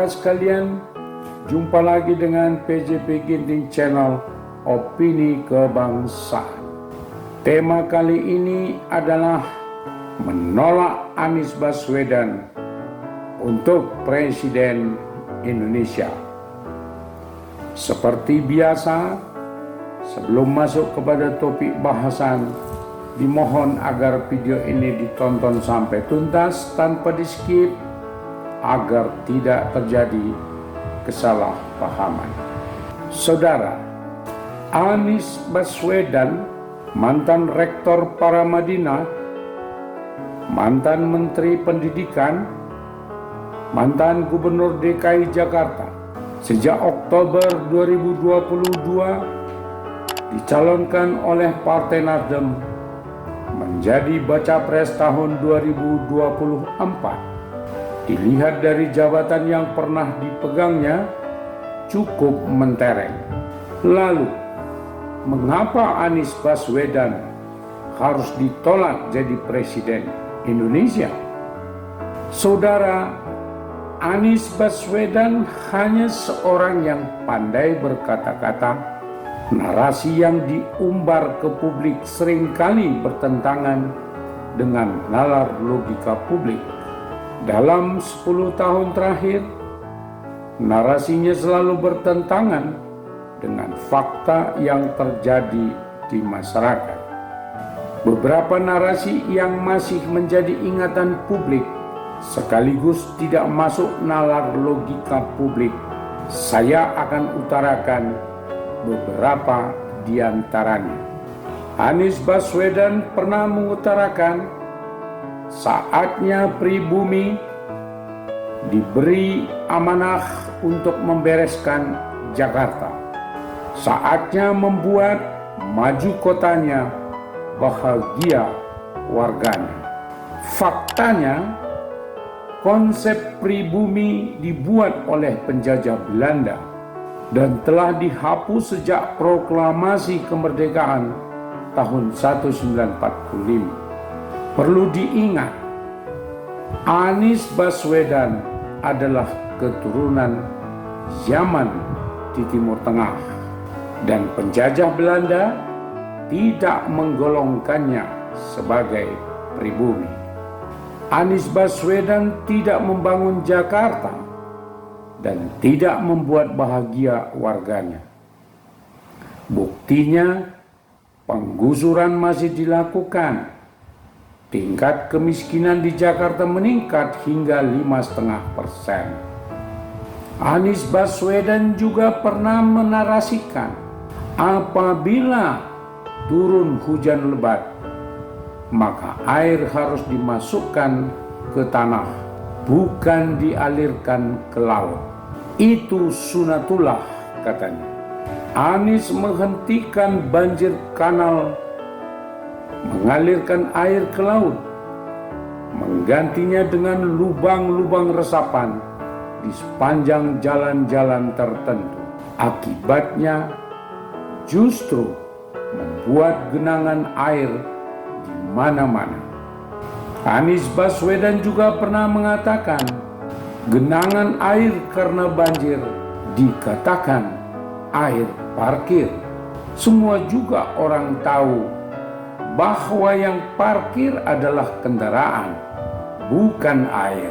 saudara sekalian, jumpa lagi dengan PJP Ginting Channel Opini Kebangsaan. Tema kali ini adalah menolak Anies Baswedan untuk Presiden Indonesia. Seperti biasa, sebelum masuk kepada topik bahasan, dimohon agar video ini ditonton sampai tuntas tanpa di-skip agar tidak terjadi kesalahpahaman. Saudara, Anies Baswedan, mantan Rektor Paramadina, mantan Menteri Pendidikan, mantan Gubernur DKI Jakarta, sejak Oktober 2022 dicalonkan oleh Partai Nasdem menjadi Baca Pres tahun 2024. Dilihat dari jabatan yang pernah dipegangnya, cukup mentereng. Lalu, mengapa Anies Baswedan harus ditolak jadi Presiden Indonesia? Saudara, Anies Baswedan hanya seorang yang pandai berkata-kata. Narasi yang diumbar ke publik seringkali bertentangan dengan nalar logika publik. Dalam 10 tahun terakhir, narasinya selalu bertentangan dengan fakta yang terjadi di masyarakat. Beberapa narasi yang masih menjadi ingatan publik sekaligus tidak masuk nalar logika publik. Saya akan utarakan beberapa di antaranya. Anies Baswedan pernah mengutarakan saatnya pribumi diberi amanah untuk membereskan Jakarta. Saatnya membuat maju kotanya, bahagia warganya. Faktanya, konsep pribumi dibuat oleh penjajah Belanda dan telah dihapus sejak proklamasi kemerdekaan tahun 1945. Perlu diingat, Anies Baswedan adalah keturunan zaman di Timur Tengah dan penjajah Belanda tidak menggolongkannya sebagai pribumi. Anies Baswedan tidak membangun Jakarta dan tidak membuat bahagia warganya. Buktinya, penggusuran masih dilakukan. Tingkat kemiskinan di Jakarta meningkat hingga 5,5%. Anies Baswedan juga pernah menarasikan apabila turun hujan lebat, maka air harus dimasukkan ke tanah, bukan dialirkan ke laut. Itu sunatullah, katanya. Anies menghentikan banjir kanal, mengalirkan air ke laut, menggantinya dengan lubang-lubang resapan di sepanjang jalan-jalan tertentu. Akibatnya justru membuat genangan air di mana-mana. Anies Baswedan juga pernah mengatakan, genangan air karena banjir dikatakan air parkir. Semua juga orang tahu bahwa yang parkir adalah kendaraan, bukan air.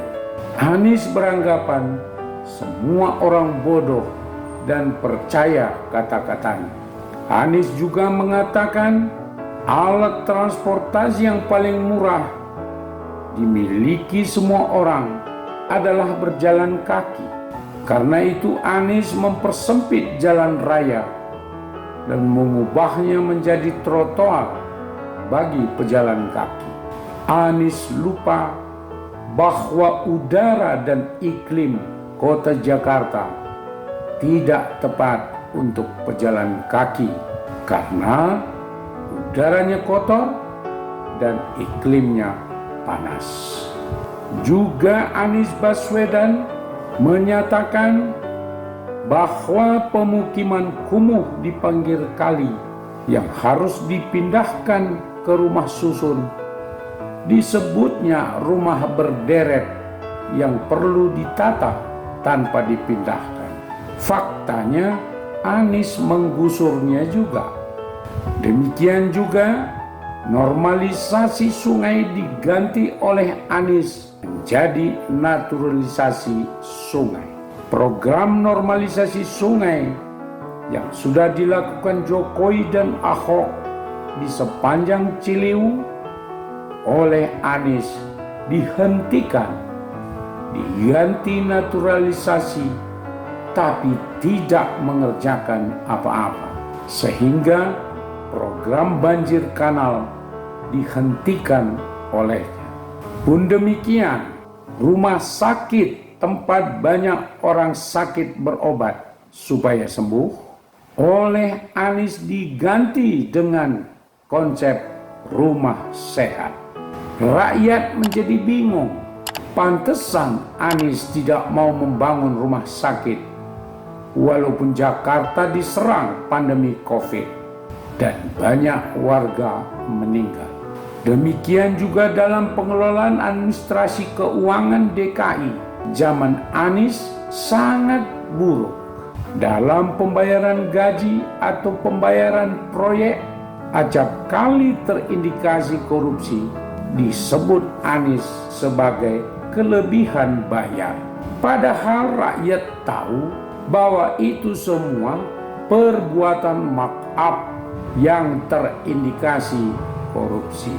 Anies beranggapan semua orang bodoh dan percaya kata-katanya. Anies juga mengatakan alat transportasi yang paling murah dimiliki semua orang adalah berjalan kaki. Karena itu Anies mempersempit jalan raya dan mengubahnya menjadi trotoar bagi pejalan kaki. Anies lupa bahwa udara dan iklim kota Jakarta tidak tepat untuk pejalan kaki karena udaranya kotor dan iklimnya panas. Juga Anies Baswedan menyatakan bahwa pemukiman kumuh di pinggir kali yang harus dipindahkan ke rumah susun disebutnya rumah berderet yang perlu ditata tanpa dipindahkan. Faktanya Anies menggusurnya juga. Demikian juga normalisasi sungai diganti oleh Anies menjadi naturalisasi sungai. Program normalisasi sungai yang sudah dilakukan Jokowi dan Ahok di sepanjang Ciliwung oleh Anies dihentikan, diganti naturalisasi, tapi tidak mengerjakan apa-apa, sehingga program banjir kanal dihentikan olehnya. Pun demikian, rumah sakit tempat banyak orang sakit berobat supaya sembuh oleh Anies diganti dengan konsep rumah sehat. Rakyat menjadi bingung. Pantesan Anies tidak mau membangun rumah sakit walaupun Jakarta diserang pandemi COVID dan banyak warga meninggal. Demikian juga dalam pengelolaan administrasi keuangan DKI. Zaman Anies sangat buruk. Dalam pembayaran gaji atau pembayaran proyek, acap kali terindikasi korupsi, disebut Anies sebagai kelebihan bayar. Padahal rakyat tahu bahwa itu semua perbuatan markup yang terindikasi korupsi.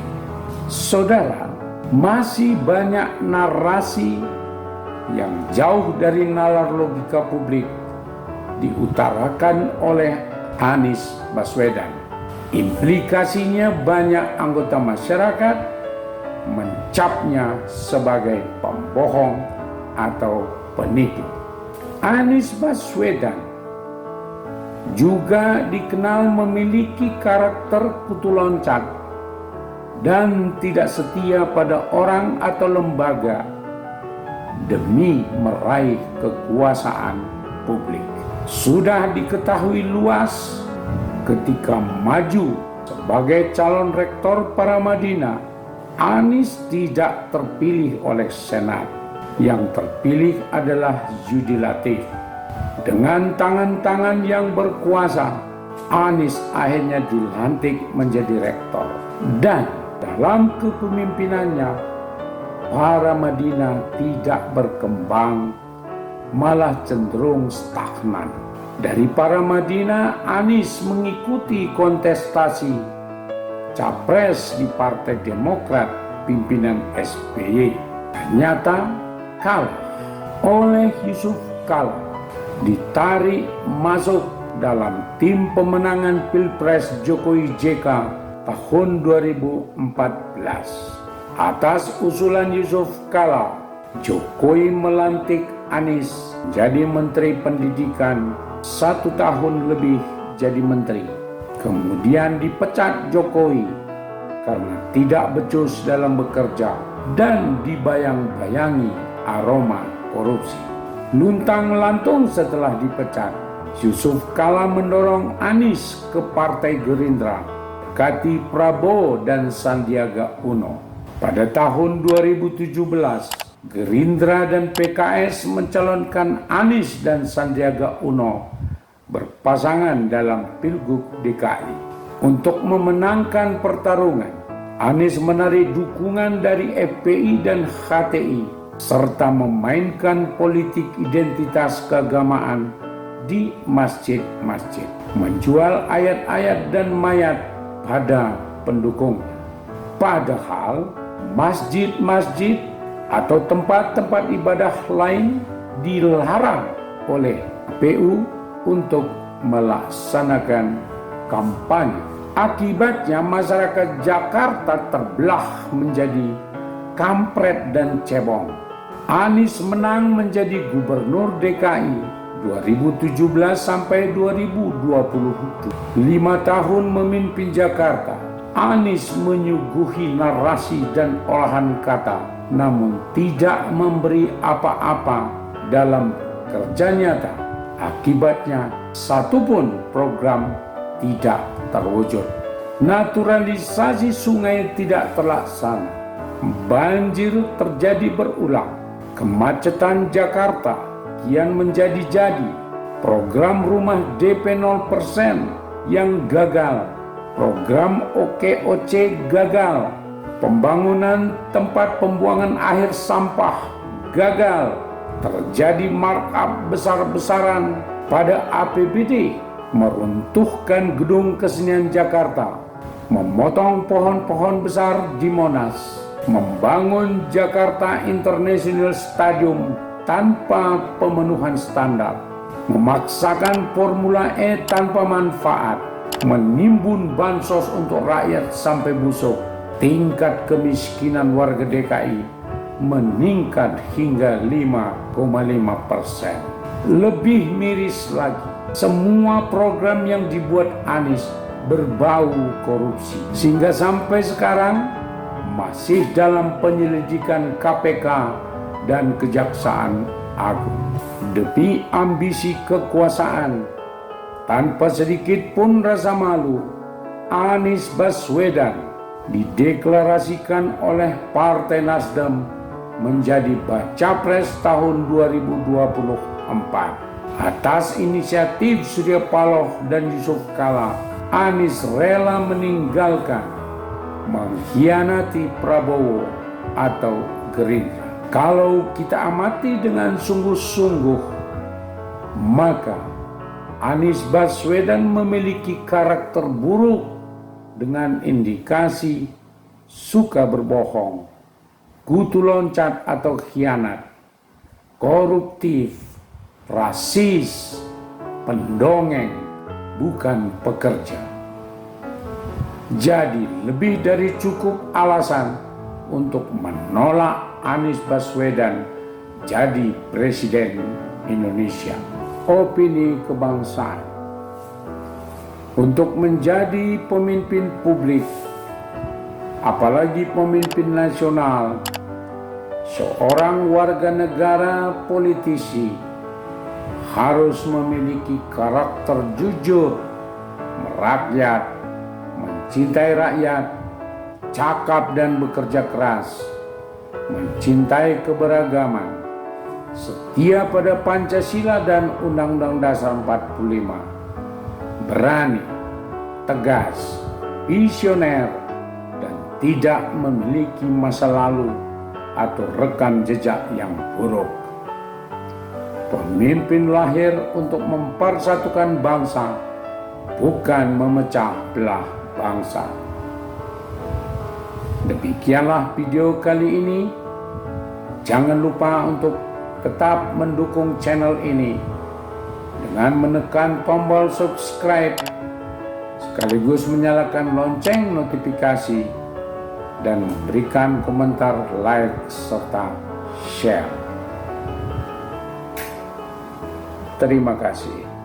Saudara, masih banyak narasi yang jauh dari nalar logika publik diutarakan oleh Anies Baswedan. Implikasinya banyak anggota masyarakat mencapnya sebagai pembohong atau penipu. Anies Baswedan juga dikenal memiliki karakter kutu loncat dan tidak setia pada orang atau lembaga demi meraih kekuasaan publik. Sudah diketahui luas ketika maju sebagai calon rektor Paramadina, Anies tidak terpilih oleh Senat. Yang terpilih adalah Yudilatif. Dengan tangan-tangan yang berkuasa, Anies akhirnya dilantik menjadi rektor. Dan dalam kepemimpinannya, Paramadina tidak berkembang, malah cenderung stagnan. Dari Paramadina, Anies mengikuti kontestasi Capres di Partai Demokrat pimpinan SBY. Ternyata kalah oleh Yusuf Kala, ditarik masuk dalam tim pemenangan Pilpres Jokowi JK tahun 2014. Atas usulan Yusuf Kala, Jokowi melantik Anies jadi Menteri Pendidikan 1 tahun lebih jadi menteri. Kemudian dipecat Jokowi karena tidak becus dalam bekerja dan dibayang-bayangi aroma korupsi. Luntang-lantung setelah dipecat, Yusuf Kala mendorong Anies ke Partai Gerindra, dekati Prabowo dan Sandiaga Uno. Pada tahun 2017, Gerindra dan PKS mencalonkan Anies dan Sandiaga Uno berpasangan dalam Pilgub DKI. Untuk memenangkan pertarungan, Anies menarik dukungan dari FPI dan HTI serta memainkan politik identitas keagamaan di masjid-masjid, menjual ayat-ayat dan mayat pada pendukungnya. Padahal masjid-masjid atau tempat-tempat ibadah lain dilarang oleh KPU untuk melaksanakan kampanye. Akibatnya masyarakat Jakarta terbelah menjadi kampret dan cebong. Anies menang menjadi gubernur DKI 2017 sampai 2020. 5 tahun memimpin Jakarta, Anies menyuguhi narasi dan olahan kata, namun tidak memberi apa-apa dalam kerja nyata. Akibatnya, satupun program tidak terwujud. Naturalisasi sungai tidak terlaksana. Banjir terjadi berulang. Kemacetan Jakarta kian menjadi-jadi. Program rumah DP 0% yang gagal, program OKOC gagal, pembangunan tempat pembuangan akhir sampah gagal, terjadi markup besar-besaran pada APBD, meruntuhkan gedung kesenian Jakarta, memotong pohon-pohon besar di Monas, membangun Jakarta International Stadium tanpa pemenuhan standar, memaksakan Formula E tanpa manfaat, menimbun bansos untuk rakyat sampai busuk, tingkat kemiskinan warga DKI meningkat hingga 5,5%. Lebih miris lagi, semua program yang dibuat Anies berbau korupsi, sehingga sampai sekarang masih dalam penyelidikan KPK dan Kejaksaan Agung. Demi ambisi kekuasaan, tanpa sedikit pun rasa malu, Anies Baswedan dideklarasikan oleh Partai Nasdem menjadi Baca Pres tahun 2024. Atas inisiatif Surya Paloh dan Yusuf Kala, Anies rela meninggalkan, mengkhianati Prabowo atau Gerindra. Kalau kita amati dengan sungguh-sungguh, maka Anies Baswedan memiliki karakter buruk dengan indikasi suka berbohong, kutu loncat atau khianat, koruptif, rasis, pendongeng, bukan pekerja. Jadi lebih dari cukup alasan untuk menolak Anies Baswedan jadi Presiden Indonesia. Opini kebangsaan. Untuk menjadi pemimpin publik, apalagi pemimpin nasional, seorang warga negara politisi harus memiliki karakter jujur, merakyat, mencintai rakyat, cakap dan bekerja keras, mencintai keberagaman, setia pada Pancasila dan Undang-Undang Dasar 45, berani, tegas, visioner, dan tidak memiliki masa lalu atau rekam jejak yang buruk. Pemimpin lahir untuk mempersatukan bangsa, bukan memecah belah bangsa. Demikianlah video kali ini. Jangan lupa untuk tetap mendukung channel ini dengan menekan tombol subscribe, sekaligus menyalakan lonceng notifikasi dan memberikan komentar, like, serta share. Terima kasih.